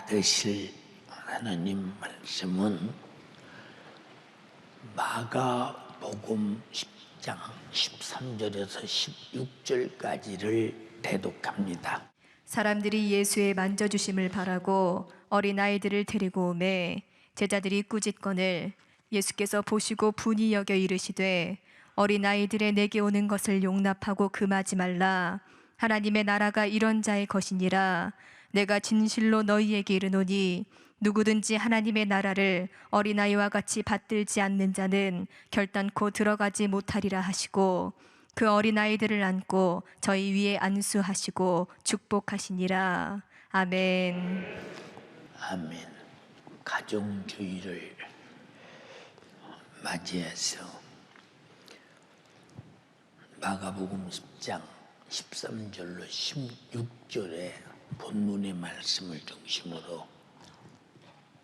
받으실 하나님 말씀은 마가복음 10장 13절에서 16절까지를 대독합니다. 사람들이 예수의 만져주심을 바라고 어린아이들을 데리고 오매 제자들이 꾸짖거늘 예수께서 보시고 분이 여겨 이르시되 어린아이들의 내게 오는 것을 용납하고 금하지 말라. 하나님의 나라가 이런 자의 것이니라. 내가 진실로 너희에게 이르노니 누구든지 하나님의 나라를 어린아이와 같이 받들지 않는 자는 결단코 들어가지 못하리라 하시고 그 어린아이들을 안고 저희 위에 안수하시고 축복하시니라. 아멘. 아멘. 가정주의를 맞이해서 마가복음 10장 13절로 16절의 본문의 말씀을 중심으로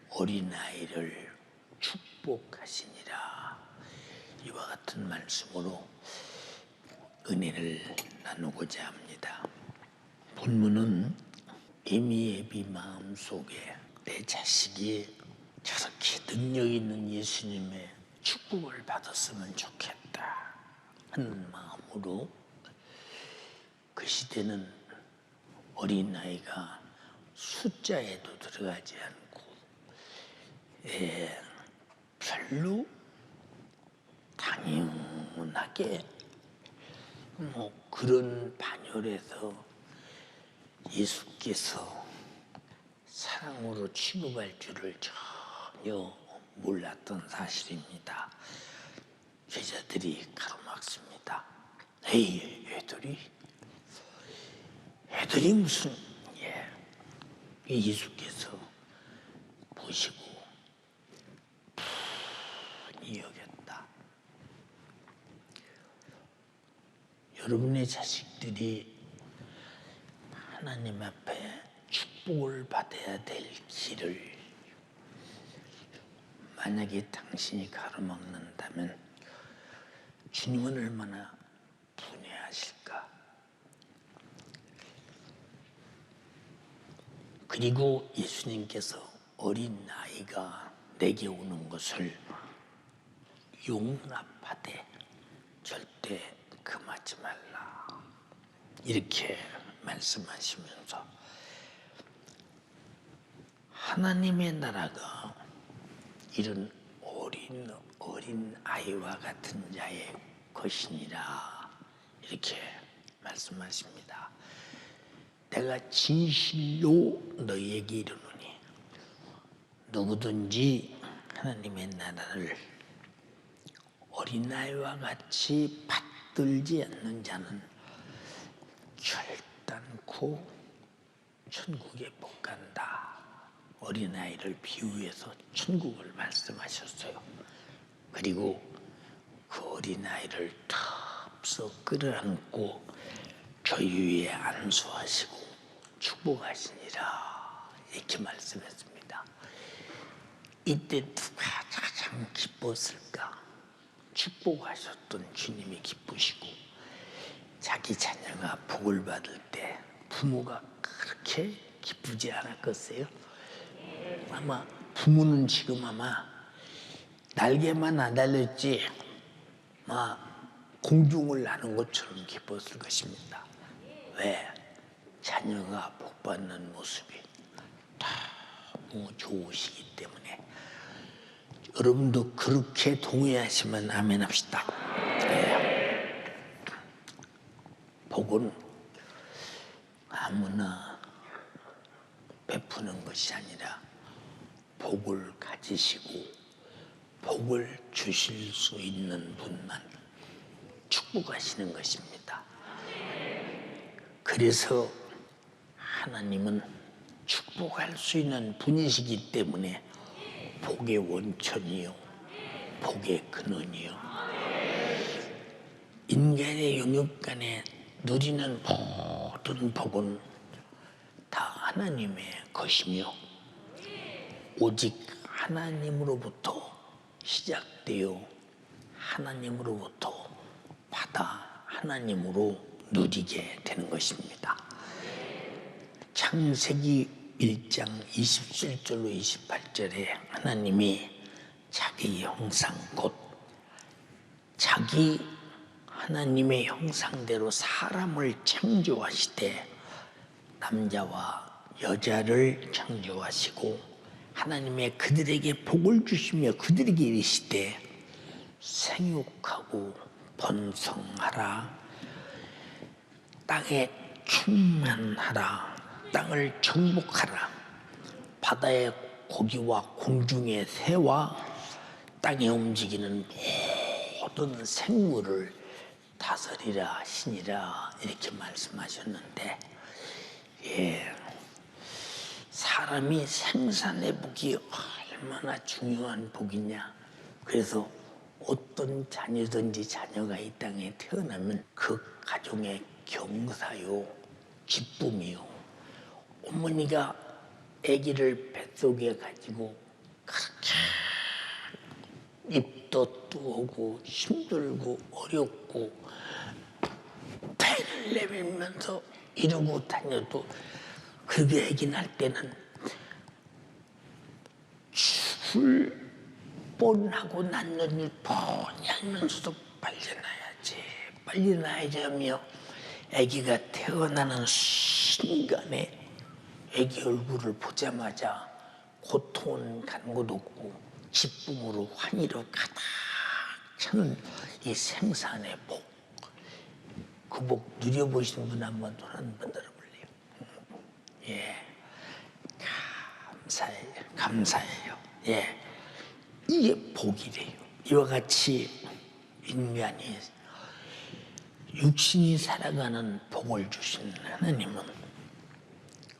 어린아이를 축복하시니라, 이와 같은 말씀으로 은혜를 나누고자 합니다. 본문은 에미예비 마음속에 내 자식이 저렇게 능력 있는 예수님의 축복을 받았으면 좋겠다 하는 마음으로, 그 시대는 어린아이가 숫자에도 들어가지 않고 별로 당연하게 그런 반열에서 예수께서 사랑으로 취급할 줄을 전혀 몰랐던 사실입니다. 제자들이 가로막습니다. 에이, 애들이 무슨, 예수께서 보시고 분이 여겼다. 여러분의 자식들이 하나님 앞에 축복을 받아야 될 길을 만약에 당신이 가로막는다면 주님은 얼마나 분해하실까? 그리고 예수님께서 어린 아이가 내게 오는 것을 용납하되 절대 금하지 말라, 이렇게 말씀하시면서 하나님의 나라가 이런 어린 아이와 같은 자의 것이니라, 이렇게 말씀하십니다. 내가 진실로 너희에게 이르노니 누구든지 하나님의 나라를 어린아이와 같이 받들지 않는 자는 결단코 천국에 못 간다. 어린아이를 비유해서 천국을 말씀하셨어요. 그리고 그 어린아이를 덥석 끌어안고 저희 위에 안수하시고 축복하시니라, 이렇게 말씀했습니다. 이때 누가 가장 기뻤을까? 축복하셨던 주님이 기쁘시고, 자기 자녀가 복을 받을 때 부모가 그렇게 기쁘지 않았겠어요? 아마 부모는 지금 아마 날개만 안 달렸지 공중을 나는 것처럼 기뻤을 것입니다. 왜? 자녀가 복받는 모습이 너무 좋으시기 때문에. 여러분도 그렇게 동의하시면 아멘 합시다. 복은 아무나 베푸는 것이 아니라 복을 가지시고 복을 주실 수 있는 분만 축복하시는 것입니다. 그래서 하나님은 축복할 수 있는 분이시기 때문에 복의 원천이요, 복의 근원이요, 인간의 영역 간에 누리는 모든 복은 다 하나님의 것이며 오직 하나님으로부터 시작되어 하나님으로부터 받아 하나님으로 누리게 되는 것입니다. 창세기 1장 27절로 28절에 하나님이 자기 형상 곧 자기 하나님의 형상대로 사람을 창조하시되 남자와 여자를 창조하시고 하나님의 그들에게 복을 주시며 그들에게 이르시되 생육하고 번성하라 땅에 충만하라 땅을 정복하라 바다의 고기와 공중의 새와 땅에 움직이는 모든 생물을 다스리라 하시니라 이렇게 말씀하셨는데 사람이 생산의 복이 얼마나 중요한 복이냐. 그래서 어떤 자녀든지 자녀가 이 땅에 태어나면 그 가정의 경사요 기쁨이요. 어머니가 아기를 뱃속에 가지고 그렇게 입도 뜨고 힘들고 어렵고 배를 내밀면서 이러고 다녀도 그게 아기 날 때는 죽을 뻔하고 낳는 일 뻔히 알면서도 빨리 낳아야지 하며 아기가 태어나는 순간에 아기 얼굴을 보자마자 고통은 간 곳 없고 기쁨으로 환희로 가득 차는 이 생산의 복. 그 복 누려보시는 분 한번 손 한번 들어볼래요? 감사해요. 이게 복이래요. 이와 같이 인간이 육신이 살아가는 복을 주신 하나님은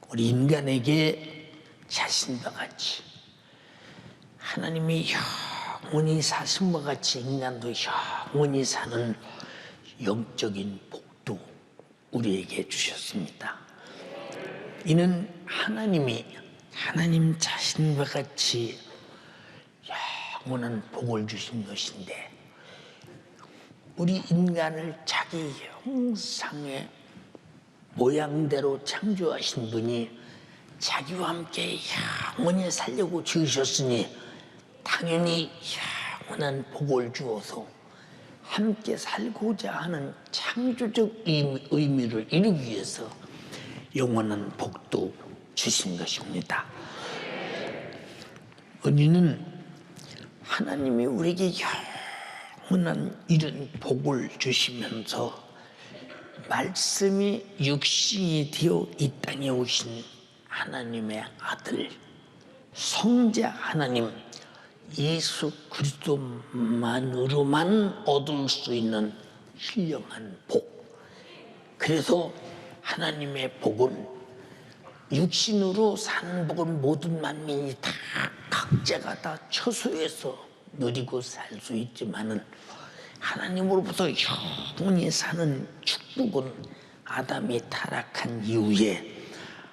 우리 인간에게 자신과 같이 하나님이 영원히 사신과 같이 인간도 영원히 사는 영적인 복도 우리에게 주셨습니다. 이는 하나님 자신과 같이 영원한 복을 주신 것인데 우리 인간을 자기 형상의 모양대로 창조하신 분이 자기와 함께 영원히 살려고 지으셨으니 당연히 영원한 복을 주어서 함께 살고자 하는 창조적 의미를 이루기 위해서 영원한 복도 주신 것입니다. 우리는 하나님이 우리에게 영원한 이런 복을 주시면서 말씀이 육신이 되어 이 땅에 오신 하나님의 아들 성자 하나님 예수 그리스도만으로만 얻을 수 있는 신령한 복. 그래서 하나님의 복은 육신으로 사는 복은 모든 만민이 다 각자가 다 처소해서 누리고 살 수 있지만은 하나님으로부터 영원히 사는 축복은 아담이 타락한 이후에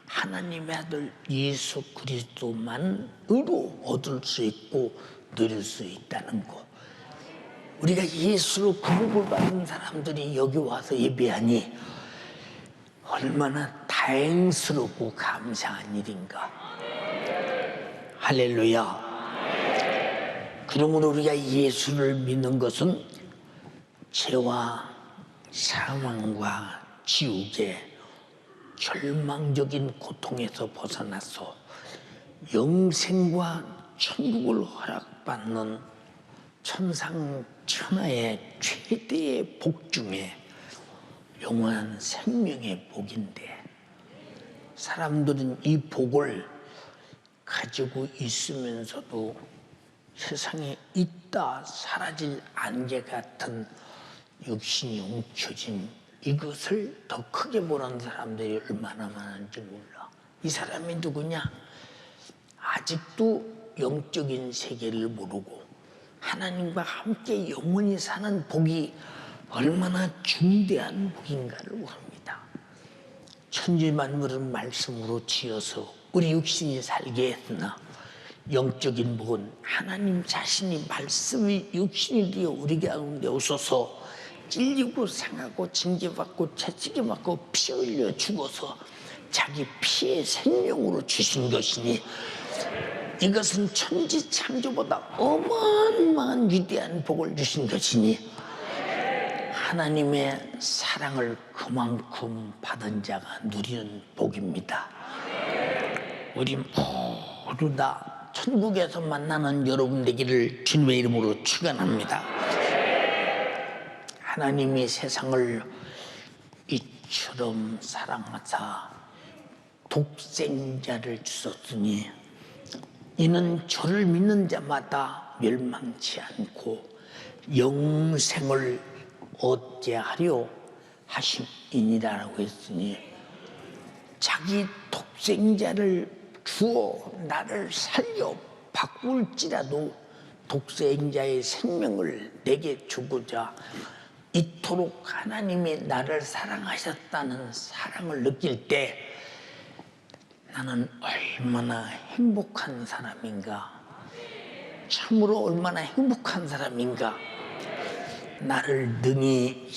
하나님의 아들 예수 그리스도만으로 얻을 수 있고 누릴 수 있다는 것. 우리가 예수로 구속을 받은 사람들이 여기 와서 예배하니 얼마나 다행스럽고 감사한 일인가. 할렐루야. 그러므로 우리가 예수를 믿는 것은 죄와 사망과 지옥의 절망적인 고통에서 벗어나서 영생과 천국을 허락받는 천상천하의 최대의 복 중에 영원한 생명의 복인데 사람들은 이 복을 가지고 있으면서도 세상에 있다 사라질 안개 같은 육신이 움켜진 이것을 더 크게 보는 사람들이 얼마나 많은지 몰라. 이 사람이 누구냐? 아직도 영적인 세계를 모르고 하나님과 함께 영원히 사는 복이 얼마나 중대한 복인가를 모릅니다. 천지만물은 말씀으로 지어서 우리 육신이 살게 했으나 영적인 복은 하나님 자신이 말씀이 육신이 되어 우리 가운데 오셔서 찔리고 상하고 징계받고 채찍에 맞고 피 흘려 죽어서 자기 피의 생명으로 주신 것이니 이것은 천지창조보다 어마어마한 위대한 복을 주신 것이니 하나님의 사랑을 그만큼 받은 자가 누리는 복입니다. 우리 모두 다 천국에서 만나는 여러분 되기를 주님의 이름으로 축원합니다. 하나님이 세상을 이처럼 사랑하사 독생자를 주셨으니 이는 저를 믿는 자마다 멸망치 않고 영생을 얻게 하려 하심이니라고 했으니 자기 독생자를 주어 나를 살려 바꿀지라도 독생자의 생명을 내게 주고자 이토록 하나님이 나를 사랑하셨다는 사랑을 느낄 때 나는 얼마나 행복한 사람인가, 참으로 얼마나 행복한 사람인가. 나를 능히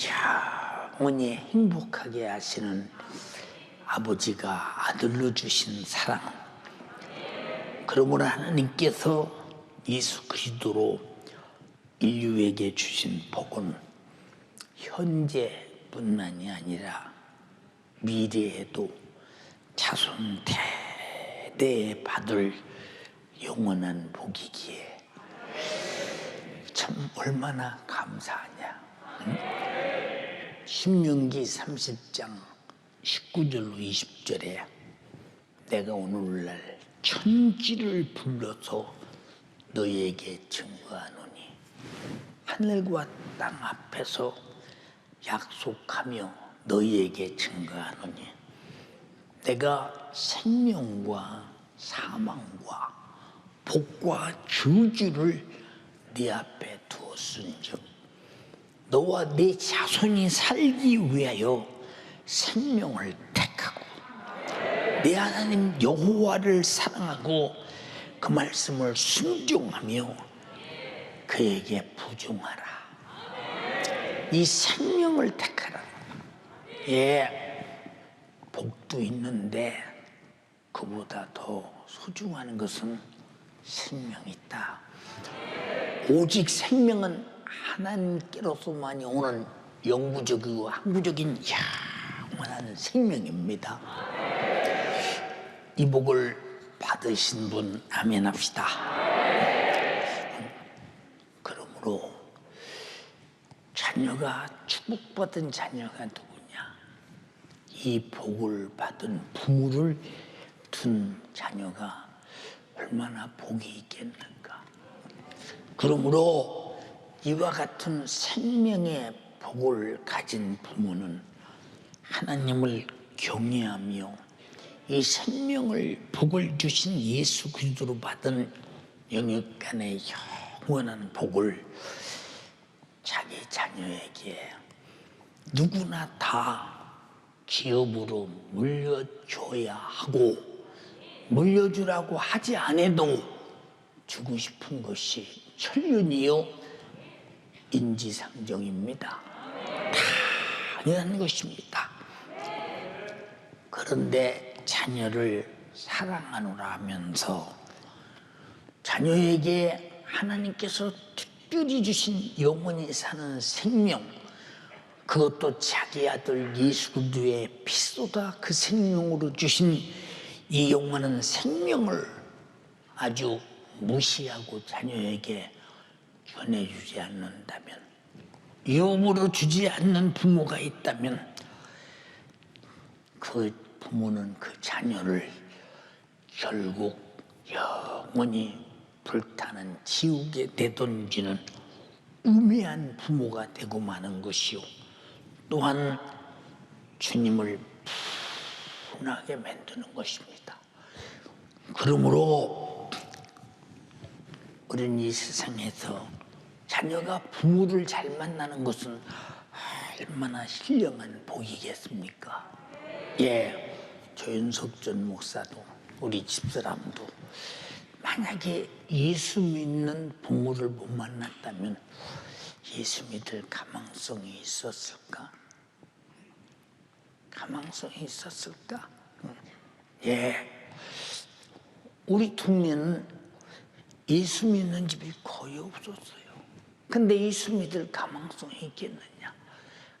영원히 행복하게 하시는 아버지가 아들로 주신 사랑, 그러므로 하나님께서 예수 그리스도로 인류에게 주신 복은 현재뿐만이 아니라 미래에도 자손 대대에 받을 영원한 복이기에 참 얼마나 감사하냐. 신명기 30장 19절로 20절에 내가 오늘날 천지를 불러서 너희에게 증거하노니 하늘과 땅 앞에서 약속하며 너희에게 증거하노니 내가 생명과 사망과 복과 저주를 네 앞에 두었은즉 너와 네 자손이 살기 위하여 생명을 택하고 내 하나님 여호와를 사랑하고 그 말씀을 순종하며 그에게 부종하라. 이 생명을 택하라. 예, 복도 있는데 그보다 더 소중한 것은 생명이 있다. 오직 생명은 하나님께로서만이 오는 영구적이고 항구적인 영원한 생명입니다. 이 복을 받으신 분 아멘 합시다. 그러므로 자녀가 축복받은 자녀가 누구냐? 이 복을 받은 부모를 둔 자녀가 얼마나 복이 있겠는가. 그러므로 이와 같은 생명의 복을 가진 부모는 하나님을 경외하며 이 생명을 복을 주신 예수 그리스도로 받은 영육간의 영원한 복을 자기 자녀에게 누구나 다 기업으로 물려줘야 하고 물려주라고 하지 않아도 주고 싶은 것이 천륜이요 인지상정입니다. 당연한 것입니다. 그런데 자녀를 사랑하노라 하면서 자녀에게 하나님께서 특별히 주신 영원히 사는 생명, 그것도 자기 아들 예수 그리스도의 피 쏟아 그 생명으로 주신 이 영원한 생명을 아주 무시하고 자녀에게 전해주지 않는다면, 유업으로 주지 않는 부모가 있다면 그 부모는 그 자녀를 결국 영원히 불타는 지옥에 내던지는 우매한 부모가 되고 마는 것이요, 또한 주님을 분하게 만드는 것입니다. 그러므로 우리는 이 세상에서 자녀가 부모를 잘 만나는 것은 얼마나 신령한 복이겠습니까? 예, 조윤석 전 목사도 우리 집사람도 만약에 예수 믿는 부모를 못 만났다면 예수 믿을 가망성이 있었을까? 가망성이 있었을까? 예, 우리 동네는 예수 믿는 집이 거의 없었어요. 근데 예수 믿을 가망성이 있겠느냐?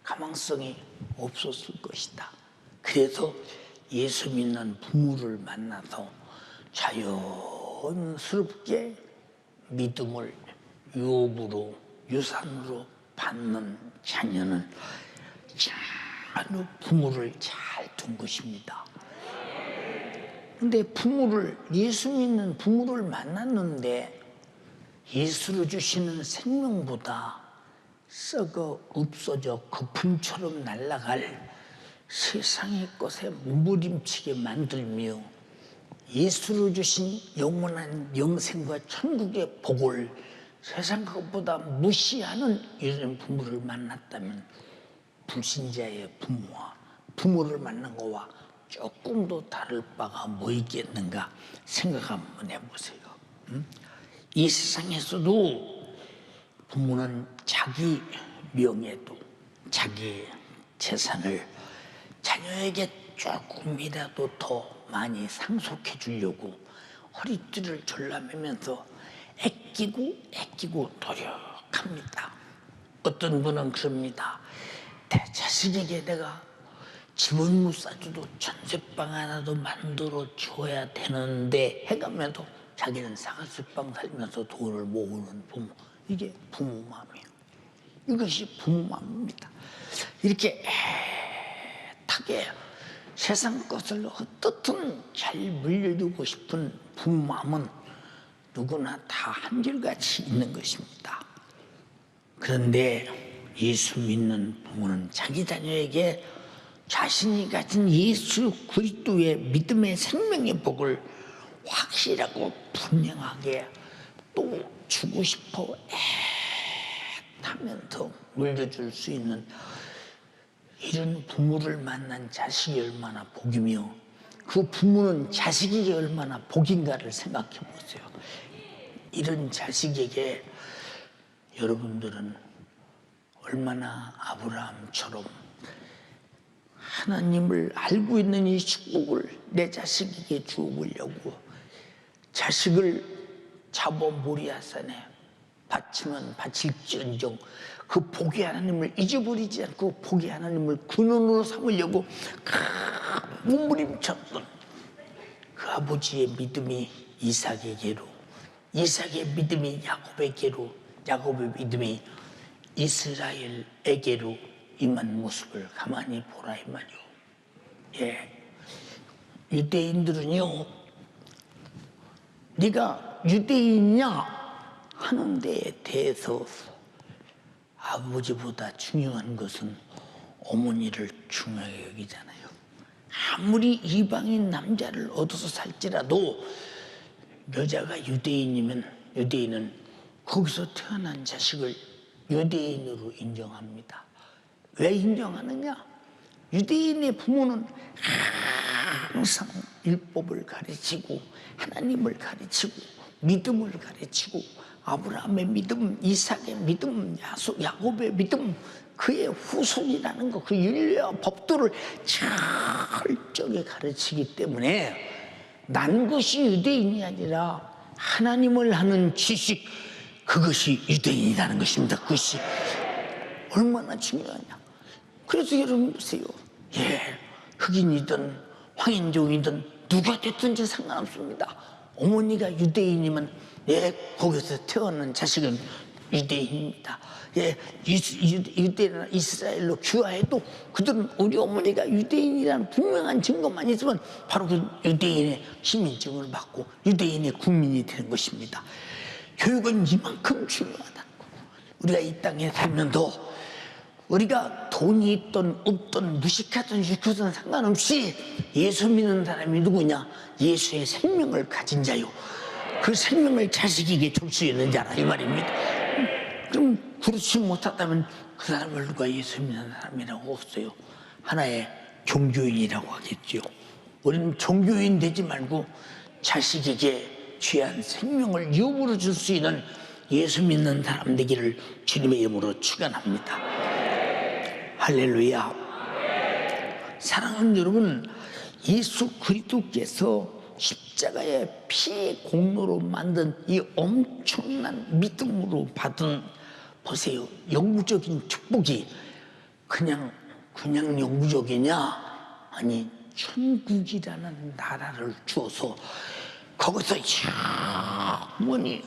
가망성이 없었을 것이다. 그래서 예수 믿는 부모를 만나서 자연스럽게 믿음을 유업으로, 유산으로 받는 자녀는 참 부모를 잘 둔 것입니다. 근데 부모를, 예수 믿는 부모를 만났는데 예수로 주시는 생명보다 썩어 없어져 거품처럼 날아갈 세상의 것에 몸부림치게 만들며 예수로 주신 영원한 영생과 천국의 복을 세상 것보다 무시하는 이런 부모를 만났다면 불신자의 부모와 부모를 만난 거와 조금도 다를 바가 뭐 있겠는가 생각 한번 해보세요. 이 세상에서도 부모는 자기 명예도 자기 재산을 자녀에게 조금이라도 더 많이 상속해 주려고 허리띠를 졸라매면서 애끼고 노력합니다. 어떤 분은 그럽니다. 내 자식에게 내가 집을 못 사줘도 전셋방 하나도 만들어 줘야 되는데 해가면서 자기는 사각집방 살면서 돈을 모으는 부모. 이게 부모 마음이에요. 이것이 부모 마음입니다. 이렇게 애타게 세상 것을 어떻든 잘 물려주고 싶은 부모 마음은 누구나 다 한결같이 있는 것입니다. 그런데 예수 믿는 부모는 자기 자녀에게 자신이 가진 예수 그리스도의 믿음의 생명의 복을 확실하고 분명하게 또 주고 싶어 애타면서 물려줄 수 있는 이런 부모를 만난 자식이 얼마나 복이며 그 부모는 자식에게 얼마나 복인가를 생각해 보세요. 이런 자식에게 여러분들은 얼마나 아브라함처럼 하나님을 알고 있는 이 축복을 내 자식에게 주어보려고 자식을 잡아 모리아산에 바치면 바칠지언정 그 복의 하나님을 잊어버리지 않고 복의 하나님을 근원으로 삼으려고 몸부림쳤던 그 아버지의 믿음이 이삭에게로, 이삭의 믿음이 야곱에게로, 야곱의 믿음이 이스라엘에게로 임한 모습을 가만히 보라 이 말이요. 예, 유대인들은요, 네가 유대인이냐 하는 데에 대해서 아버지보다 중요한 것은 어머니를 중요하게 여기잖아요. 아무리 이방인 남자를 얻어서 살지라도 여자가 유대인이면 유대인은 거기서 태어난 자식을 유대인으로 인정합니다. 왜 인정하느냐? 유대인의 부모는 항상 율법을 가르치고 하나님을 가르치고 믿음을 가르치고 아브라함의 믿음, 이삭의 믿음, 야곱의 믿음, 그의 후손이라는 것, 그 윤리와 법도를 철저하게 가르치기 때문에 난 것이 유대인이 아니라 하나님을 하는 지식, 그것이 유대인이라는 것입니다. 그것이 얼마나 중요하냐. 그래서 여러분 보세요. 예, 흑인이든 황인종이든 누가 됐든지 상관없습니다. 어머니가 유대인이면 예, 거기서 태어난 자식은 유대인입니다. 예, 유대인이나 이스라엘로 귀화해도 그들은 우리 어머니가 유대인이라는 분명한 증거만 있으면 바로 그 유대인의 시민증을 받고 유대인의 국민이 되는 것입니다. 교육은 이만큼 중요하다는 거. 우리가 이 땅에 살면서 우리가 돈이 있든 없든 무식하든 유식하든 상관없이 예수 믿는 사람이 누구냐? 예수의 생명을 가진 자요. 그 생명을 자식에게 줄 수 있는 자라 이 말입니다. 그럼 그렇지 못하다면 그 사람을 누가 예수 믿는 사람이라고 없어요. 하나의 종교인이라고 하겠죠. 우리는 종교인 되지 말고 자식에게 귀한 생명을 유업으로 줄 수 있는 예수 믿는 사람 되기를 주님의 이름으로 축원합니다. 할렐루야. 사랑하는 여러분, 예수 그리스도께서 십자가의 피의 공로로 만든 이 엄청난 믿음으로 받은, 보세요, 영구적인 축복이 그냥 영구적이냐? 아니, 천국이라는 나라를 주어서 거기서 영원히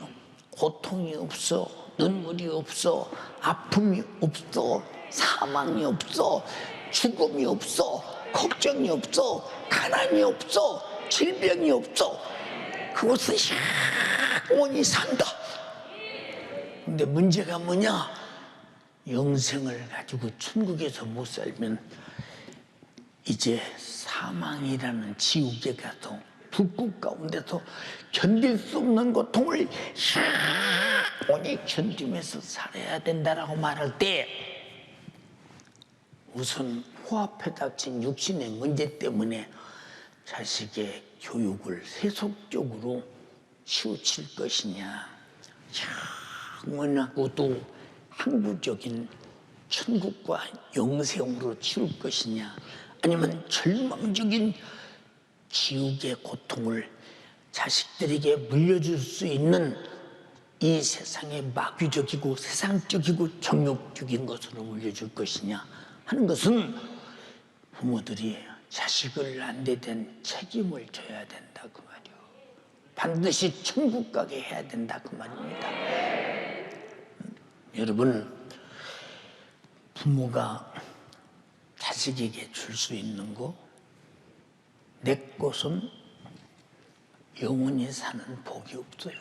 고통이 없어, 눈물이 없어, 아픔이 없어, 사망이 없어, 죽음이 없어, 걱정이 없어, 가난이 없어, 질병이 없어. 그것을 영원히 산다. 근데 문제가 뭐냐? 영생을 가지고 천국에서 못 살면 이제 사망이라는 지옥에 가서 불꽃 가운데서 견딜 수 없는 고통을 영원히 견디면서 살아야 된다라고 말할 때, 우선 코앞에 닥친 육신의 문제 때문에 자식의 교육을 세속적으로 치우칠 것이냐, 영원하고도 항구적인 천국과 영생으로 치울 것이냐, 아니면 절망적인 지옥의 고통을 자식들에게 물려줄 수 있는 이 세상의 마귀적이고 세상적이고 정욕적인 것으로 물려줄 것이냐 하는 것은 부모들이 자식을 낳는 된 책임을 져야 된다 그 말이요. 반드시 천국 가게 해야 된다 그 말입니다. 여러분, 부모가 자식에게 줄 수 있는 거, 내 것은 영원히 사는 복이 없어요.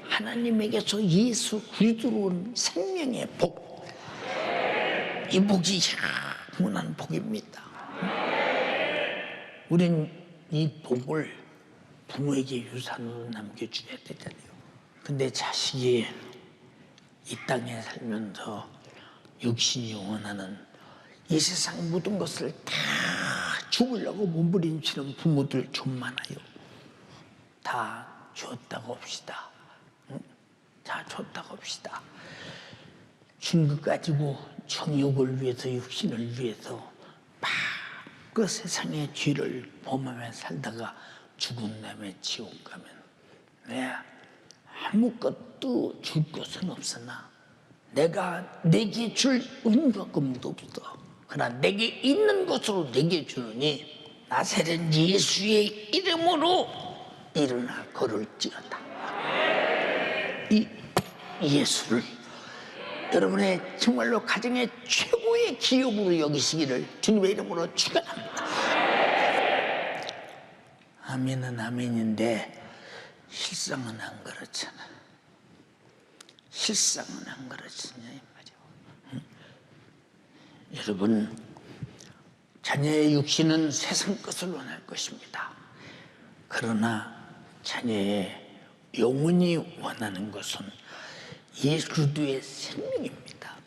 하나님에게서 예수 그리스도로 온 생명의 복, 이 복이 영원한 복입니다. 우린 이 복을 부모에게 유산으로 남겨줘야 되잖아요. 근데 자식이 이 땅에 살면서 육신이 원하는 이 세상 모든 것을 다 죽으려고 몸부림치는 부모들 좀 많아요. 다 줬다고 합시다. 다 줬다고 합시다. 준 것 가지고 정욕을 위해서, 육신을 위해서 막 그 세상의 죄를 범하며 살다가 죽은 다음에 지옥 가면 아무것도 줄 것은 없으나 내가 내게 줄 은과금도 없어. 그러나 내게 있는 것으로 내게 주느니 나사렛 예수의 이름으로 일어나 걸을지어다. 이 예수를 여러분의 정말로 가정의 최고의 기업으로 여기시기를 주님의 이름으로 축원합니다. 아멘은 아멘인데 실상은 안 그렇잖아. 실상은 안 그렇잖냐 이 말이야. 응? 여러분, 자녀의 육신은 세상 것을 원할 것입니다. 그러나 자녀의 영혼이 원하는 것은 예수 그리스도의 생명입니다.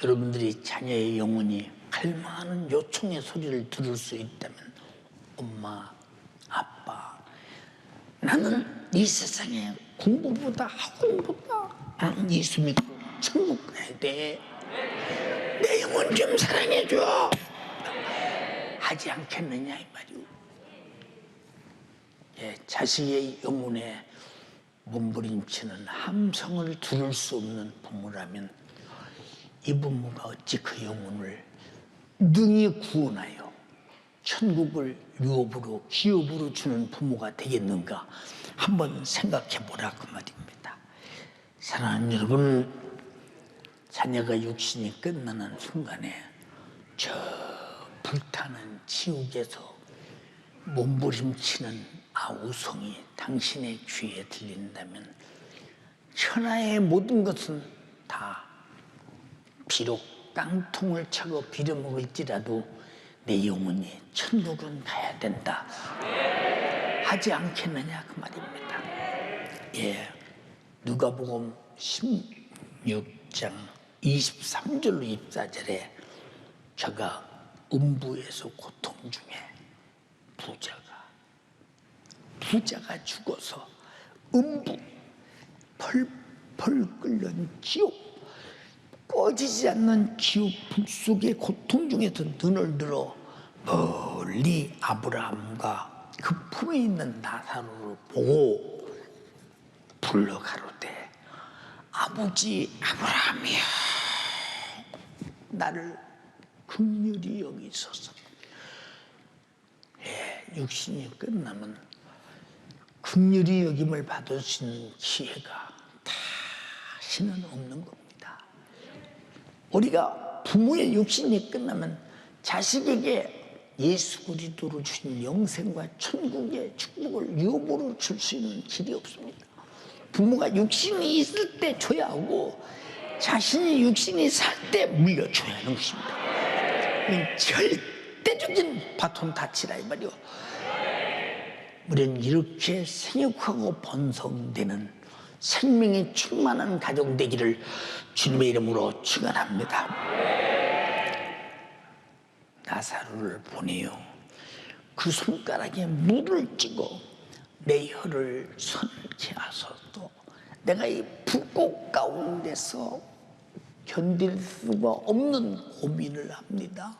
여러분들이 자녀의 영혼이 갈망하는 요청의 소리를 들을 수 있다면, 엄마, 아빠, 나는 이 세상에 공부보다 학원보다 예수 믿고 천국 가야 돼. 내 영혼 좀 사랑해줘. 하지 않겠느냐 이 말이오. 예, 자식의 영혼에 몸부림치는 함성을 들을 수 없는 부모라면 이 부모가 어찌 그 영혼을 능히 구원하여 천국을 유업으로 기업으로 주는 부모가 되겠는가 한번 생각해 보라 그 말입니다. 사랑하는 여러분, 자녀가 육신이 끝나는 순간에 저 불타는 지옥에서 몸부림치는 아우성이 당신의 귀에 들린다면 천하의 모든 것은 다 비록 깡통을 차고 빌어먹을지라도 내 영혼이 천국은 가야 된다 하지 않겠느냐 그 말입니다. 예, 누가복음 16장 23절로 24절에 저가 음부에서 고통 중에 부자가 죽어서 음부 펄펄 끓는 지옥, 꺼지지 않는 지옥 불 속의 고통 중에서 눈을 들어 멀리 아브라함과 그 품에 있는 나사로를 보고 불러 가로되 아버지 아브라함이여 나를 긍휼히 여기소서. 육신이 끝나면 긍휼히 여김을 받을 수 있는 기회가 다시는 없는 겁니다. 우리가 부모의 육신이 끝나면 자식에게 예수 그리스도로 주신 영생과 천국의 축복을 유업으로 줄 수 있는 길이 없습니다. 부모가 육신이 있을 때 줘야 하고 자신이 육신이 살 때 물려줘야 하는 것입니다. 절대적인 바톤 타치라 이 말이요. 우리는 이렇게 생육하고 번성되는 생명이 충만한 가정 되기를 주님의 이름으로 축원합니다. 나사로를 보내요. 그 손가락에 물을 찌고 내 혀를 선케 하소서. 내가 이 불꽃 가운데서 견딜 수가 없는 고민을 합니다.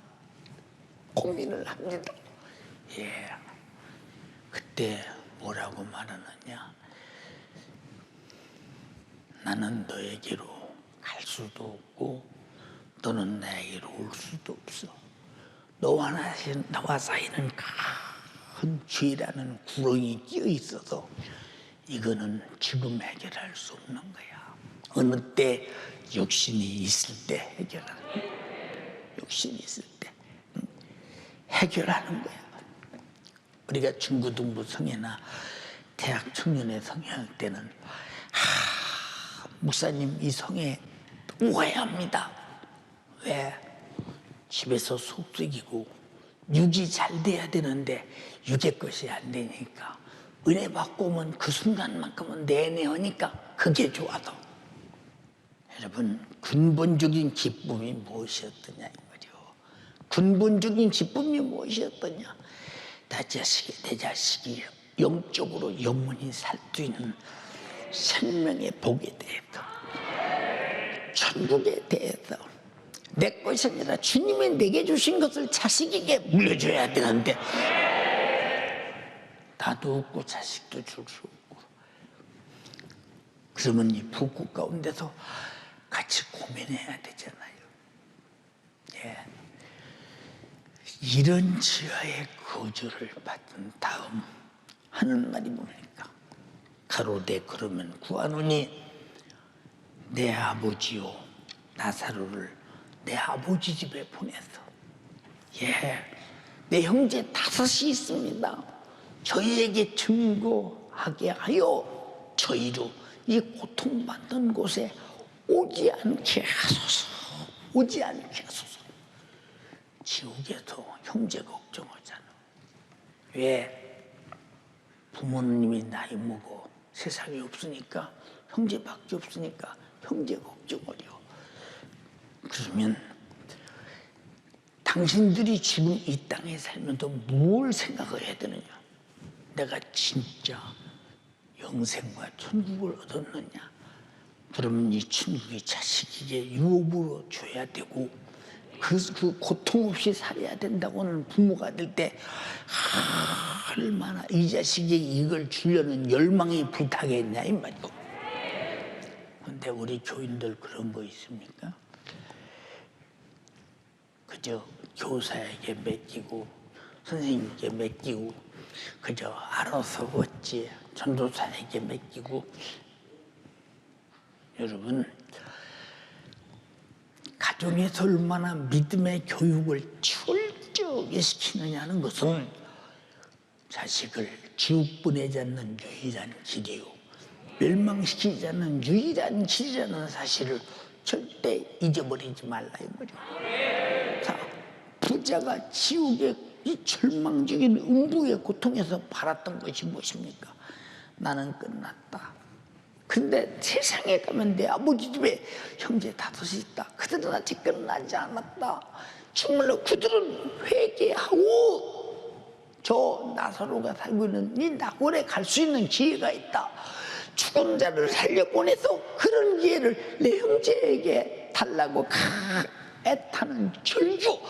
그때 뭐라고 말하느냐? 나는 너에게로 갈 수도 없고 너는 나에게로 올 수도 없어. 나와 사이는 큰 죄라는 구렁이 끼어 있어서 이거는 지금 해결할 수 없는 거야. 어느 때 육신이 있을 때 해결하는 거야. 육신이 있을 때 해결하는 거야. 우리가 중고등부 성회나 대학 청년회 성회할 때는 목사님 이 성회 오해합니다. 왜? 집에서 속썩이고 육이 잘 돼야 되는데 육의 것이 안 되니까 은혜 받고 오면 그 순간만큼은 내내 하니까 그게 좋아서. 여러분 근본적인 기쁨이 무엇이었더냐 이 말이요. 근본적인 기쁨이 무엇이었더냐. 내 자식이 영적으로 영원히 살 수 있는 생명의 복에 대해서 천국에 대해서 내 것이 아니라 주님이 내게 주신 것을 자식에게 물려줘야 되는데 나도 없고 자식도 줄 수 없고 그러면 이 불꽃 가운데서 같이 고민해야 되잖아요. 이런 지하의 거주를 받은 다음 하는 말이 뭡니까? 가로되 그러면 구하노니 내 아버지요 나사로를 내 아버지 집에 보내서 내 형제 5이 있습니다. 저희에게 증거하게 하여 저희로 이 고통받는 곳에 오지 않게 하소서. 오지 않게 하소서. 지옥에서 형제 걱정하잖아. 왜? 부모님이 나이 먹어 세상에 없으니까 형제밖에 없으니까 형제 걱정하려. 그러면 당신들이 지금 이 땅에 살면서 뭘 생각을 해야 되느냐? 내가 진짜 영생과 천국을 얻었느냐? 그러면 이 천국이 자식에게 유업으로 줘야 되고 그 고통 없이 살아야 된다고는 부모가 될 때 얼마나 이 자식에게 이걸 주려는 열망이 불타겠냐 이 말이고. 근데 우리 교인들 그런 거 있습니까? 그저 교사에게 맡기고 선생님께 맡기고 그저 알아서 어찌 전도사에게 맡기고. 여러분 가정에서 얼마나 믿음의 교육을 철저하게 시키느냐는 것은 자식을 지옥 보내지 않는 유일한 길이요 멸망시키지 않는 유일한 길이라는 사실을 절대 잊어버리지 말라 이 말이야. 자, 부자가 지옥의 이 절망적인 음부의 고통에서 바랐던 것이 무엇입니까? 나는 끝났다. 근데 세상에 가면 내 아버지 집에 형제 5이 있다. 그들은 아직 끝나지 않았다. 정말로 그들은 회개하고 저 나사로가 살고 있는 이 낙원에 갈 수 있는 기회가 있다. 죽은 자를 살려보내서 그런 기회를 내 형제에게 달라고 애타는 절규.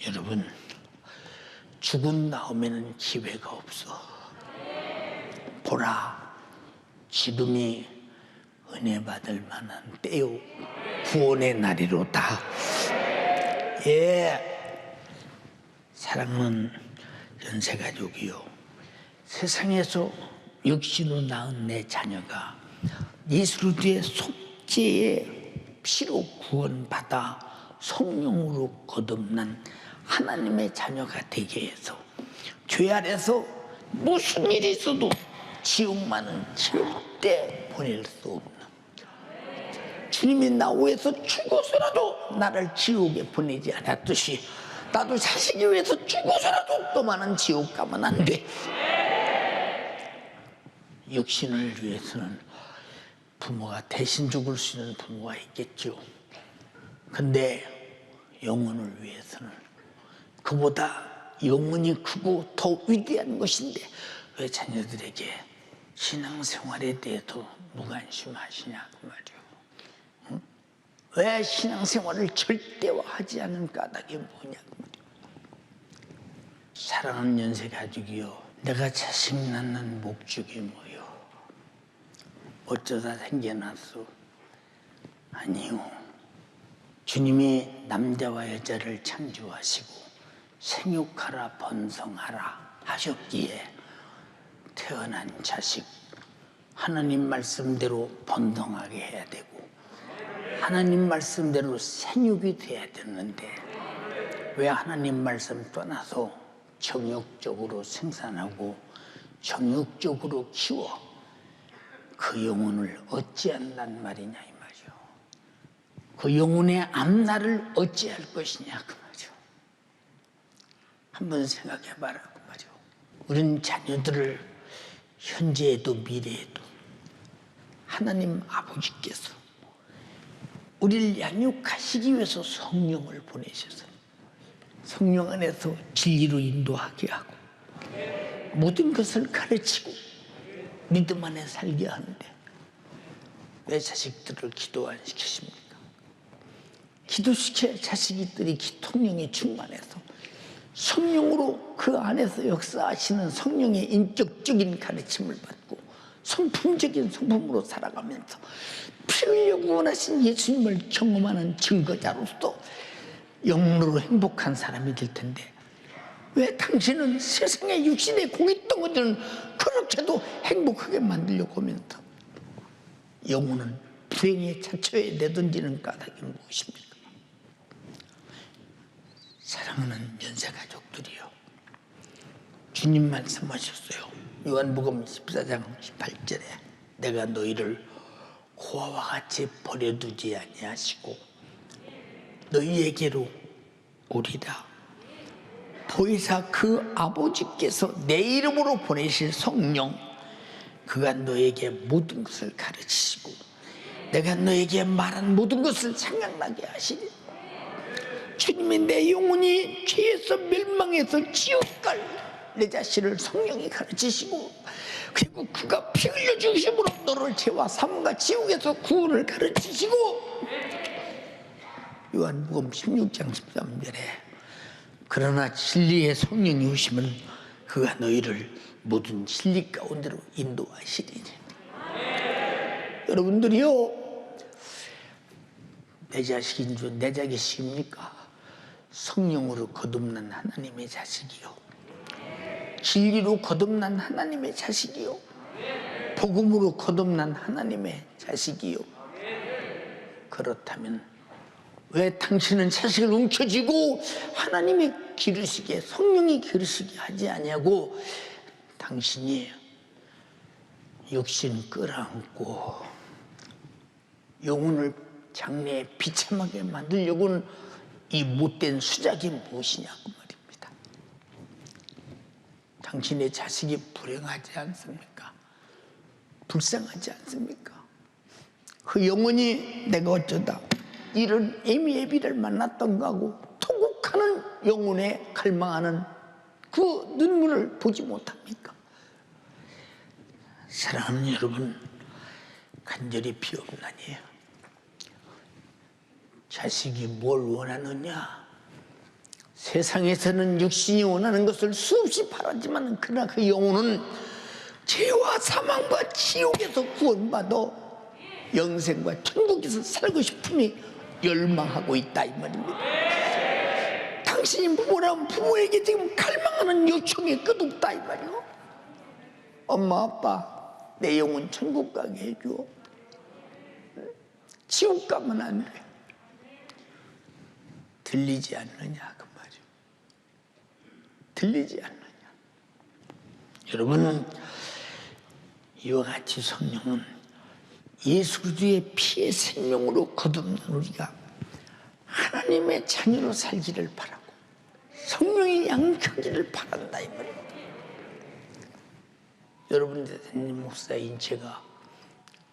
여러분, 죽은 다음에는 기회가 없어. 보라, 지금이 은혜 받을 만한 때요, 구원의 날이로다. 예, 사랑하는 연세가족이요, 세상에서 육신으로 낳은 내 자녀가 예수 그리스도의 속죄의 피로 구원받아 성령으로 거듭난 하나님의 자녀가 되게 해서 죄 아래서 무슨 일이 있어도 지옥만은 절대 보낼 수 없는, 주님이 나 위해서 죽어서라도 나를 지옥에 보내지 않았듯이 나도 자식이 위해서 죽어서라도 너만은 지옥 가면 안 돼. 육신을 위해서는 부모가 대신 죽을 수 있는 부모가 있겠죠. 근데 영혼을 위해서는 그보다 영혼이 크고 더 위대한 것인데 왜 자녀들에게 신앙생활에 대해서 무관심하시냐 그 말이요. 응? 왜 신앙생활을 절대화하지 않은 까닭이 뭐냐 그 말이요. 사랑하는 연세가족이요, 내가 자식 낳는 목적이 뭐요? 어쩌다 생겨났어? 아니요, 주님이 남자와 여자를 창조하시고 생육하라 번성하라 하셨기에 태어난 자식 하나님 말씀대로 번성하게 해야 되고 하나님 말씀대로 생육이 돼야 되는데 왜 하나님 말씀 떠나서 정욕적으로 생산하고 정욕적으로 키워 그 영혼을 어찌한단 말이냐 이 말이죠. 그 영혼의 앞날을 어찌할 것이냐 그 말이죠. 한번 생각해봐라 그 말이죠. 우린 자녀들을 현재에도 미래에도 하나님 아버지께서 우리를 양육하시기 위해서 성령을 보내셔서 성령 안에서 진리로 인도하게 하고 모든 것을 가르치고 믿음 안에 살게 하는데 왜 자식들을 기도 안 시키십니까? 기도시켜야 자식들이 성령에 충만해서 성령으로 그 안에서 역사하시는 성령의 인격적인 가르침을 받고 성품적인 성품으로 살아가면서 피 흘려 구원하신 예수님을 경험하는 증거자로서 영으로 행복한 사람이 될 텐데 왜 당신은 세상의 육신의 고깃덩어리는 그렇게도 행복하게 만들려고 하면서 영혼은 불행의 차초에 내던지는 까닭이 무엇입니까? 사랑하는 연세가족들이요, 주님 말씀하셨어요. 요한복음 14장 18절에 내가 너희를 고아와 같이 버려두지 아니하시고 너희에게로 오리라. 보혜사 그 아버지께서 내 이름으로 보내실 성령, 그가 너에게 모든 것을 가르치시고 내가 너에게 말한 모든 것을 생각나게 하시리. 주님이 내 영혼이 죄에서 멸망해서 지옥 갈 내 자신을 성령이 가르치시고 그리고 그가 피 흘려 주심으로 너를 죄와 삶과 지옥에서 구원을 가르치시고 요한복음 16장 13절에 그러나 진리의 성령이 오시면 그가 너희를 모든 진리 가운데로 인도하시리니. 여러분들이요, 내 자식인 줄 내 자식입니까? 성령으로 거듭난 하나님의 자식이요, 진리로 거듭난 하나님의 자식이요, 복음으로 거듭난 하나님의 자식이요. 그렇다면 왜 당신은 자식을 움켜쥐고 하나님이 기르시게 성령이 기르시게 하지 않냐고 당신이 육신 끌어안고 영혼을 장래에 비참하게 만들려고는 이 못된 수작이 무엇이냐고 말입니다. 당신의 자식이 불행하지 않습니까? 불쌍하지 않습니까? 그 영혼이 내가 어쩌다 이런 에미에비를 만났던가 하고 토곡하는 영혼에 갈망하는 그 눈물을 보지 못합니까? 사랑하는 여러분, 간절히 비옵나니에요. 자식이 뭘 원하느냐? 세상에서는 육신이 원하는 것을 수없이 바라지만 그러나 그 영혼은 죄와 사망과 지옥에서 구원받아 영생과 천국에서 살고 싶음이 열망하고 있다 이 말입니다. 당신이 부모라면 부모에게 지금 갈망하는 요청이 끝없다 이 말이요. 엄마 아빠 내 영혼 천국 가게 해줘. 지옥 가면 안 돼. 들리지 않느냐 그 말이요. 들리지 않느냐. 여러분, 이와 같이 성령은 예수 그리스도의 피의 생명으로 거듭난 우리가 하나님의 자녀로 살기를 바라고 성령이 양육하기를 바란다 이 말입니다. 여러분 대장님 목사인 제가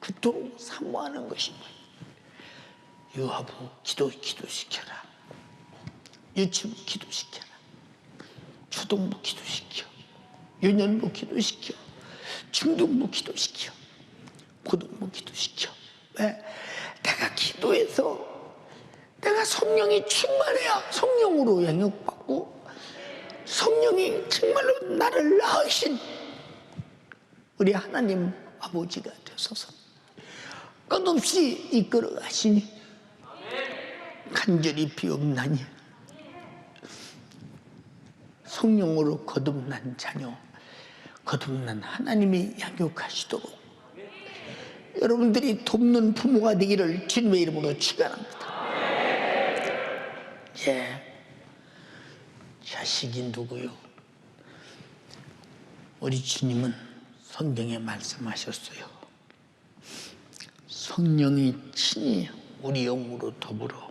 그토록 사모하는 것입니다. 유아부 기도시켜라. 유치부 기도시켜라. 초등부 기도시켜. 유년부 기도시켜. 중등부 기도시켜. 고등부 기도시켜. 왜? 내가 기도해서 내가 성령이 충만해야 성령으로 영역받고 성령이 정말로 나를 낳으신 우리 하나님 아버지가 되소서 끝없이 이끌어 가시니 간절히 비옵나니 성령으로 거듭난 자녀, 거듭난 하나님이 양육하시도록 여러분들이 돕는 부모가 되기를 주님의 이름으로 축원합니다. 예, 자식이 누구요? 우리 주님은 성경에 말씀하셨어요. 성령이 친히 우리 영으로 더불어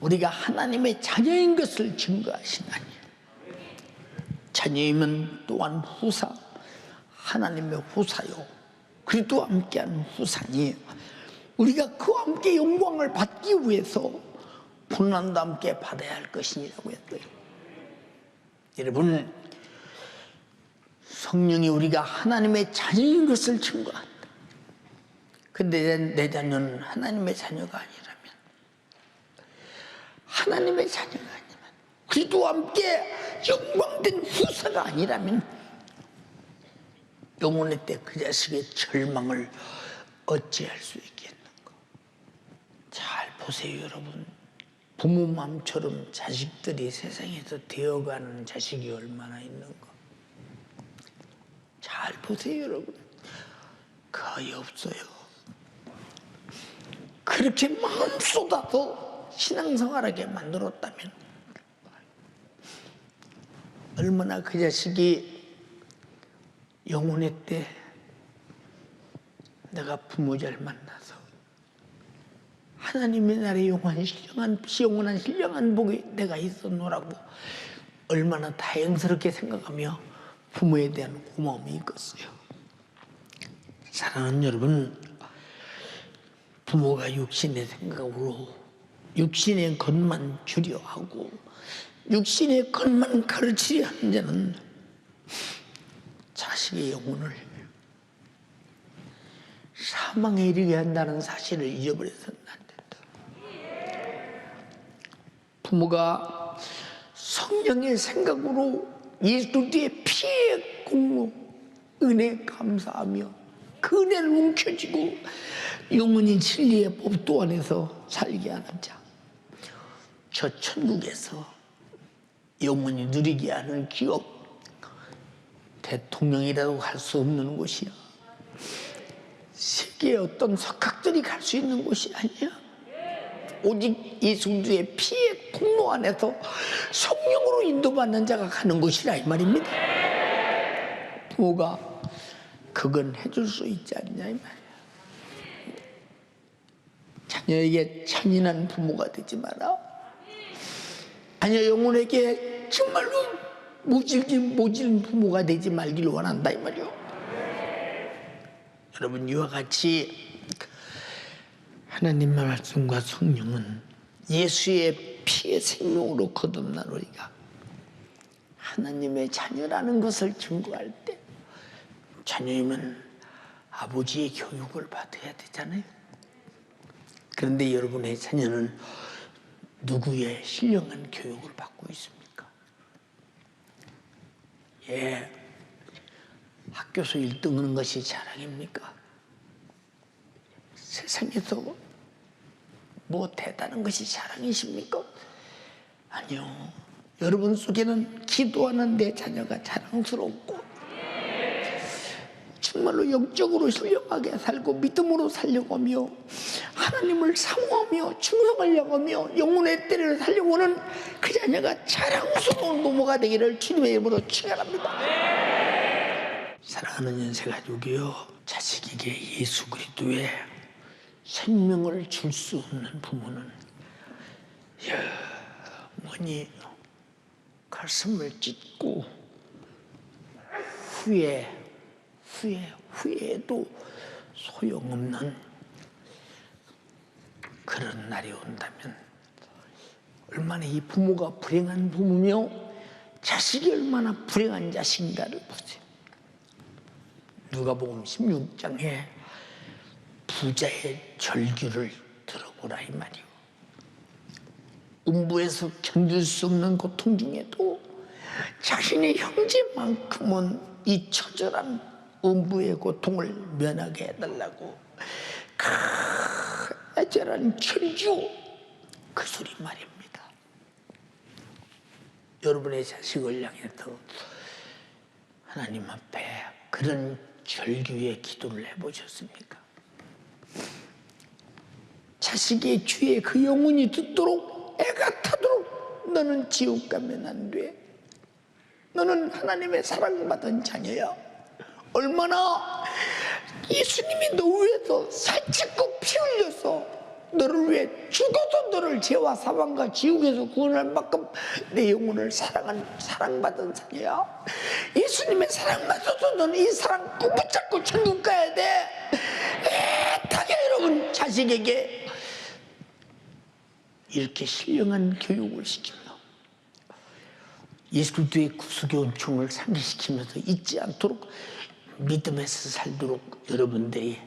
우리가 하나님의 자녀인 것을 증거하시나니 자녀이면 또한 후사, 하나님의 후사요 그리스도와 함께하는 후사니 우리가 그와 함께 영광을 받기 위해서 고난도 함께 받아야 할 것이라고 했어요. 여러분, 성령이 우리가 하나님의 자녀인 것을 증거한다. 근데 내 자녀는 하나님의 자녀가 아니라면, 하나님의 자녀가 아니면, 그리스도와 함께 영광된 후사가 아니라면 영혼의 때 그 자식의 절망을 어찌할 수 있겠는가. 잘 보세요 여러분. 부모 마음처럼 자식들이 세상에서 되어가는 자식이 얼마나 있는가. 잘 보세요 여러분. 거의 없어요. 그렇게 마음 쏟아서 신앙생활하게 만들었다면 얼마나 그 자식이 영혼의 때 내가 부모 잘 만나서 하나님의 나라의 영원한 신령한 복이 내가 있었노라고 얼마나 다행스럽게 생각하며 부모에 대한 고마움이 있겠어요. 사랑하는 여러분, 부모가 육신의 생각으로 육신의 것만 주려 하고 육신의 것만 가르치려 하는 자는 자식의 영혼을 사망에 이르게 한다는 사실을 잊어버려서는 안 된다. 부모가 성령의 생각으로 예수 그리스도의 피의 공로 은혜에 감사하며 그 은혜를 움켜쥐고 영원히 진리의 법도 안에서 살게 하는 자, 저 천국에서 영원히 누리게 하는 기업, 대통령이라도 갈 수 없는 곳이야. 세계의 어떤 석학들이 갈 수 있는 곳이 아니야. 오직 예수 그리스도의 피의 공로 안에서 성령으로 인도받는 자가 가는 곳이라 이 말입니다. 부모가 그건 해줄 수 있지 않냐 이 말이야. 자녀에게 잔인한 부모가 되지 마라. 자녀 영혼에게 정말로 모질은 부모가 되지 말기를 원한다 이 말이요. 여러분, 이와 같이 하나님의 말씀과 성령은 예수의 피의 생명으로 거듭난 우리가 하나님의 자녀라는 것을 증거할 때 자녀이면 아버지의 교육을 받아야 되잖아요. 그런데 여러분의 자녀는 누구의 신령한 교육을 받고 있습니까? 예, 학교에서 1등 하는 것이 자랑입니까? 세상에서 뭐 대단한 것이 자랑이십니까? 아니요. 여러분 속에는 기도하는 내 자녀가 자랑스럽고 정말로 영적으로 신령하게 살고 믿음으로 살려가며 하나님을 사모하며 충성하려고 하며 영혼의 때를 살려고 하는 그 자녀가 자랑스러운 부모가 되기를 주님의 이름으로 축원합니다. 사랑하는 연세가족이요, 자식에게 예수 그리스도의 생명을 줄 수 없는 부모는 영원히 가슴을 찢고 후회해도 소용없는 그런 날이 온다면 얼마나 이 부모가 불행한 부모며 자식이 얼마나 불행한 자식인가를 보세요. 누가복음 16장에 부자의 절규를 들어보라 이 말이요. 음부에서 견딜 수 없는 고통 중에도 자신의 형제만큼은 이 처절한 음부의 고통을 면하게 해달라고 애절한 절규, 그 소리 말입니다. 여러분의 자식을 향해서 하나님 앞에 그런 절규의 기도를 해보셨습니까? 자식의 귀에 그 영혼이 듣도록 애가 타도록 너는 지옥 가면 안 돼. 너는 하나님의 사랑받은 자녀야. 얼마나 예수님이 너 위해서 살찌고 피 흘려서 너를 위해 죽어서 너를 죄와 사망과 지옥에서 구원할 만큼 내 영혼을 사랑받은 자녀야. 예수님의 사랑받아서 너는 이 사랑 꼭 붙잡고 천국 가야 돼. 애타게 여러분 자식에게 이렇게 신령한 교육을 시키며 예수 그리스도의 구속의 은총을 상기시키면서 잊지 않도록 믿음에서 살도록 여러분들이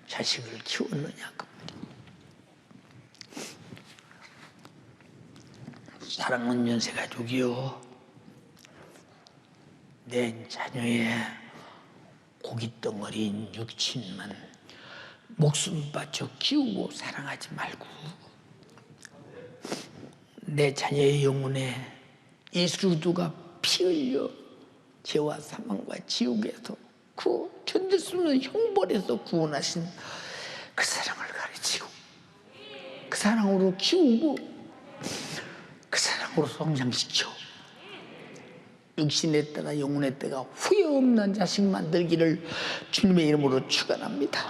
자식을 키웠느냐 그 말이에요. 사랑하는 연세가족이요, 내 자녀의 고깃덩어리인 육친만 목숨 바쳐 키우고 사랑하지 말고 내 자녀의 영혼에 예수 그리스도가 피 흘려 죄와 사망과 지옥에서 그 견딜 수 없는 형벌에서 구원하신 그 사랑을 가르치고 그 사랑으로 키우고 그 사랑으로 성장시켜 육신에 따라 영혼에 따라 후회 없는 자식 만들기를 주님의 이름으로 축원합니다.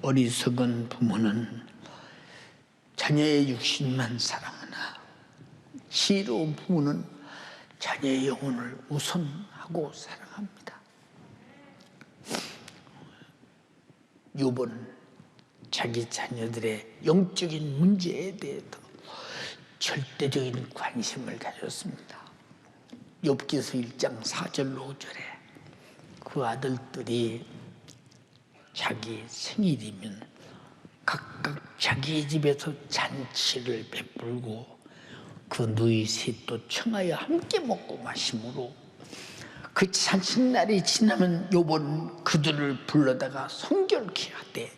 어리석은 부모는 자녀의 육신만 사랑하나 지혜로운 부모는 자녀의 영혼을 우선하고 사랑합니다. 욥은 자기 자녀들의 영적인 문제에 대해서 절대적인 관심을 가졌습니다. 욥기서 1장 4절로 5절에 그 아들들이 자기 생일이면 각각 자기 집에서 잔치를 베풀고 그 누이 셋도 청하여 함께 먹고 마심으로 그 잔칫날이 지나면 욥은 그들을 불러다가 성결케 하되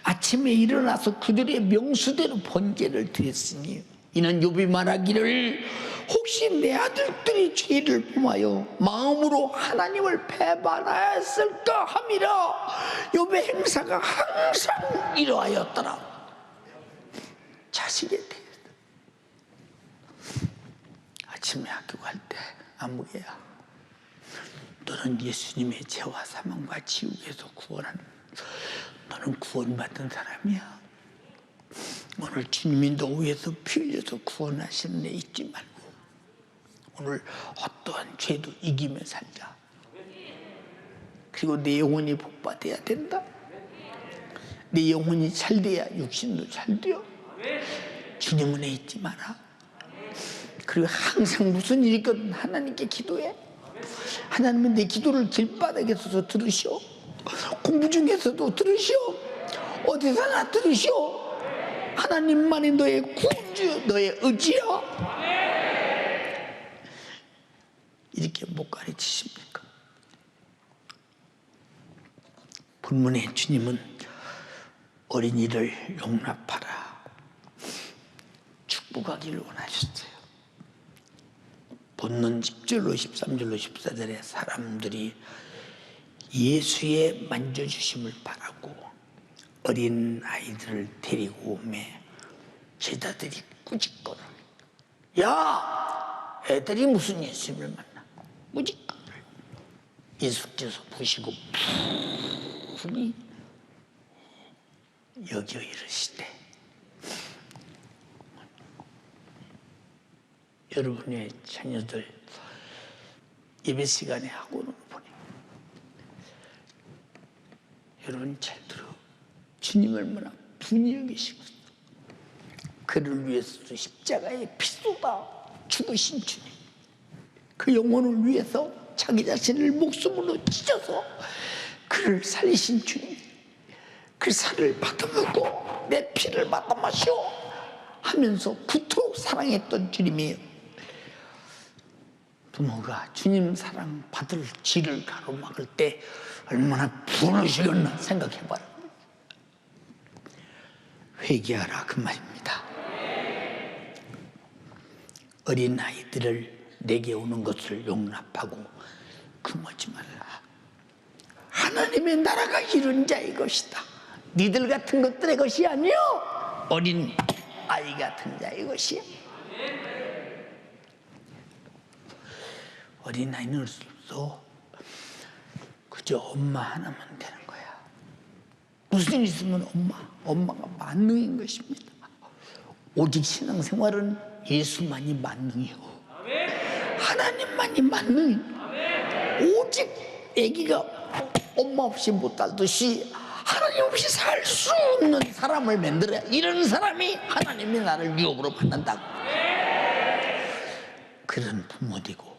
아침에 일어나서 그들의 명수대로 번제를 드렸으니 이는 욥이 말하기를 혹시 내 아들들이 죄를 범하여 마음으로 하나님을 배반하였을까 함이라. 욥의 행사가 항상 이러하였더라. 자식에 대해서 아침에 학교 갈 때 아무개야, 너는 예수님의 죄와 사망과 지옥에서 구원하는, 너는 구원받은 사람이야. 오늘 주님이 너 위해서 피 흘려서 구원하시는 애 잊지 말고 오늘 어떠한 죄도 이기며 살자. 그리고 내 영혼이 복받아야 된다. 내 영혼이 잘 돼야 육신도 잘 돼요. 주님 은혜 잊지 마라. 그리고 항상 무슨 일이 있건 하나님께 기도해. 하나님은 내 기도를 길바닥에서도 들으시오. 공부 중에서도 들으시오. 어디서나 들으시오. 하나님만이 너의 구주여, 너의 의지여. 이렇게 못 가르치십니까? 본문의 주님은 어린이를 용납하라 축복하기를 원하셨어요. 본문 10절로 13절로 14절에 사람들이 예수의 만져주심을 바라고 어린 아이들을 데리고 오매 제자들이 꾸짖거늘, 야, 애들이 무슨 예수님을 만나? 꾸짖거늘. 예수께서 보시고 분이 여겨 이르시되, 여러분의 자녀들 예배 시간에 학원으로 보내. 여러분 잘 들어. 주님 얼마나 분이 여기시고 그를 위해서도 십자가에 피 쏟아 죽으신 주님, 그 영혼을 위해서 자기 자신을 목숨으로 찢어서 그를 살리신 주님, 그 살을 받아먹고 내 피를 받아 마시오 하면서 그토록 사랑했던 주님이에요. 부모가 주님 사랑 받을 길을 가로막을 때 얼마나 분하시겠나 생각해봐라. 회개하라 그 말입니다. 어린 아이들을 내게 오는 것을 용납하고 금하지 말라. 하나님의 나라가 이런 자의 것이다. 니들 같은 것들의 것이 아니요, 어린 아이 같은 자의 것이야. 어린 아이는서 그저 엄마 하나만 되는 거야. 무슨 일 있으면 엄마가 만능인 것입니다. 오직 신앙생활은 예수만이 만능이요, 하나님만이 만능이. 오직 아기가 엄마 없이 못 살듯이 하나님 없이 살 수 없는 사람을 만들어야, 이런 사람이 하나님이 나를 유업으로 만난다고. 그런 부모 되고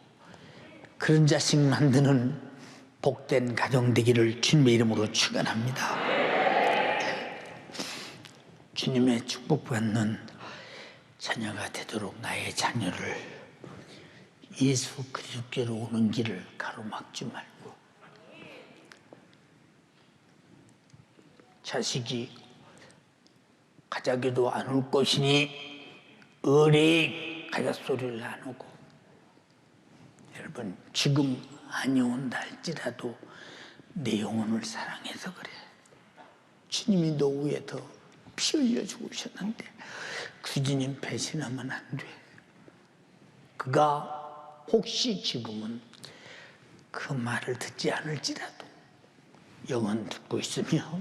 그런 자식 만드는 복된 가정 되기를 주님의 이름으로 축원합니다. 주님의 축복받는 자녀가 되도록 나의 자녀를 예수 그리스도께로 오는 길을 가로막지 말고, 자식이 가자기도 안 올 것이니 어리 가자소리를 안 오고, 여러분 지금 안 온다 할지라도 내 영혼을 사랑해서 그래. 주님이 너 위에 더 피 흘려 죽으셨는데 그 주님 배신하면 안 돼. 그가 혹시 지금은 그 말을 듣지 않을지라도 영원 듣고 있으며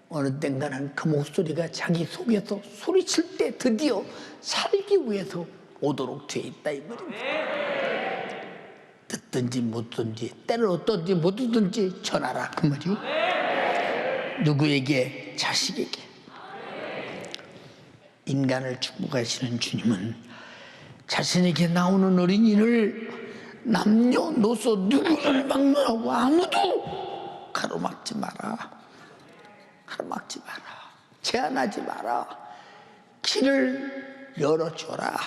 어느 땐가는 그 목소리가 자기 속에서 소리칠 때 드디어 살기 위해서 오도록 돼 있다 이 말입니다. 듣든지 못 듣든지, 때를 어떤지 못 듣든지 전하라 그 말이요. 누구에게? 자식에게. 인간을 축복하시는 주님은 자신에게 나오는 어린이를 남녀노소 누구를 막론하고 아무도 가로막지 마라. 가로막지 마라. 제한하지 마라. 길을 열어줘라.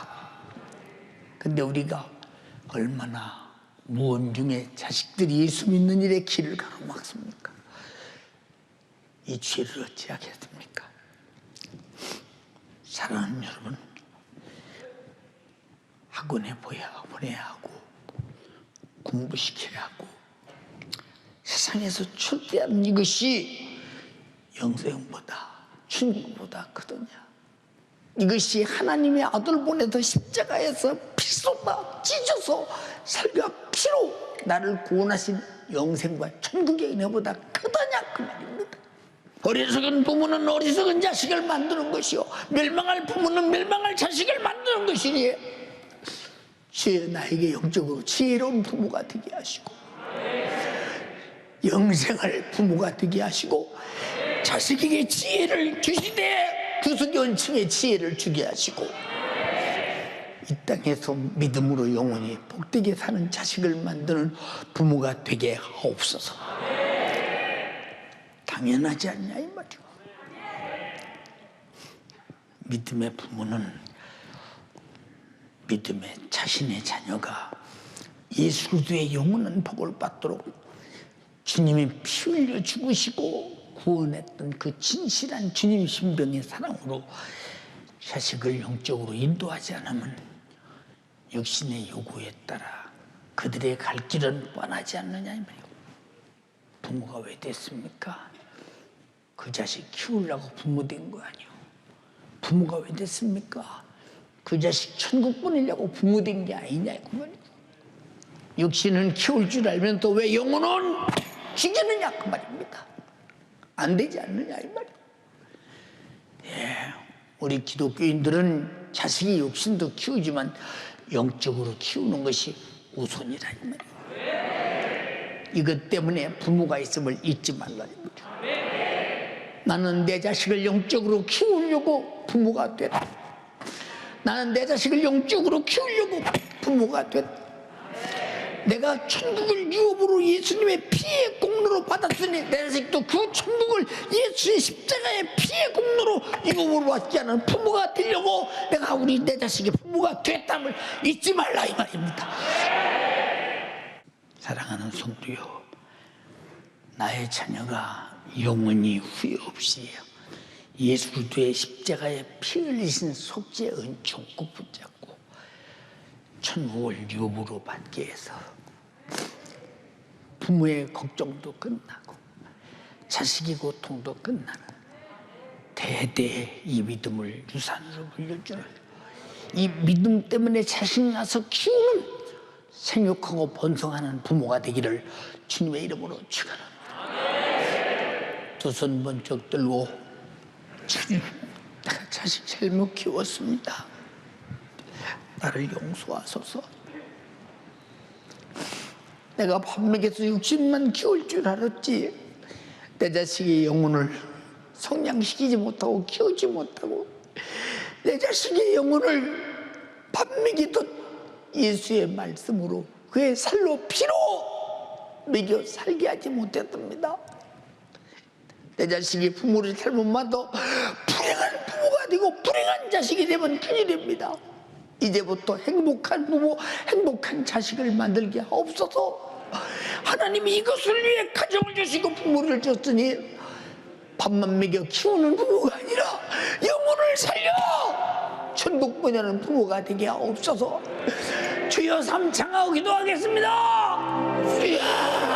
근데 우리가 얼마나 무언중에 자식들이 예수 믿는 일에 길을 가로막습니까? 이 죄를 어찌하겠습니까? 사랑하는 여러분, 학원에 보내야 하고 공부시켜야 하고 세상에서 출대하는 이것이 영생보다 천국보다 크더냐? 이것이 하나님의 아들 보내서 십자가에서 피 쏟아 찢어서 살과 피로 나를 구원하신 영생과 천국의 은혜보다 크더냐 그 말입니다. 어리석은 부모는 어리석은 자식을 만드는 것이요, 멸망할 부모는 멸망할 자식을 만드는 것이니 주여 나에게 영적으로 지혜로운 부모가 되게 하시고 영생할 부모가 되게 하시고 자식에게 지혜를 주시되 구속연층의 지혜를 주게 하시고 이 땅에서 믿음으로 영원히 복되게 사는 자식을 만드는 부모가 되게 하옵소서. 당연하지 않냐 이 말이오. 믿음의 부모는 믿음의 자신의 자녀가 예수 그리스도의 영원한 복을 받도록 주님이 피 흘려 죽으시고 구원했던 그 진실한 주님 신병의 사랑으로 자식을 영적으로 인도하지 않으면 육신의 요구에 따라 그들의 갈 길은 뻔하지 않느냐 이 말이에요. 부모가 왜 됐습니까? 그 자식 키우려고 부모 된 거 아니에요. 부모가 왜 됐습니까? 그 자식 천국 보내려고 부모 된 게 아니냐 그 말이에요. 육신은 키울 줄 알면 또 왜 영혼은 죽이느냐 그 말입니다. 안 되지 않느냐 이 말이에요. 예, 우리 기독교인들은 자식이 육신도 키우지만 영적으로 키우는 것이 우선이라 이 말이에요. 이것 때문에 부모가 있음을 잊지 말라 이 말이에요. 나는 내 자식을 영적으로 키우려고 부모가 됐다. 나는 내 자식을 영적으로 키우려고 부모가 됐다. 내가 천국을 유업으로 예수님의 피의 공로로 받았으니 내 자식도 그 천국을 예수의 십자가의 피의 공로로 유업으로 받지 않은 부모가 되려고 내가 내 자식의 부모가 됐다를 잊지 말라 이 말입니다. 사랑하는 성도요, 나의 자녀가 영원히 후회 없이 예수 그리스도의 십자가에 피 흘리신 속죄의 은총 꼭 붙잡고 천국을 유업으로 받게 해서 부모의 걱정도 끝나고 자식의 고통도 끝나는 대대 이 믿음을 유산으로 물려주는 이 믿음 때문에 자식 낳아서 키우는 생육하고 번성하는 부모가 되기를 주님의 이름으로 축원합니다. 두 손 번쩍 들고 주님, 내가 자식 잘못 키웠습니다. 나를 용서하소서. 내가 밥 먹여서 육신만 키울 줄 알았지 내 자식의 영혼을 성장시키지 못하고 키우지 못하고 내 자식의 영혼을 밥 먹이듯 예수의 말씀으로 그의 살로 피로 먹여 살게 하지 못했답니다. 내 자식이 부모를 잘못 만도 불행한 부모가 되고 불행한 자식이 되면 큰일입니다. 이제부터 행복한 부모, 행복한 자식을 만들게 하옵소서. 하나님이 이것을 위해 가정을 주시고 부모를 줬으니 밥만 먹여 키우는 부모가 아니라 영혼을 살려 천국 보내는 부모가 되게 하옵소서. 주여 삼창하고 기도하겠습니다. 주여.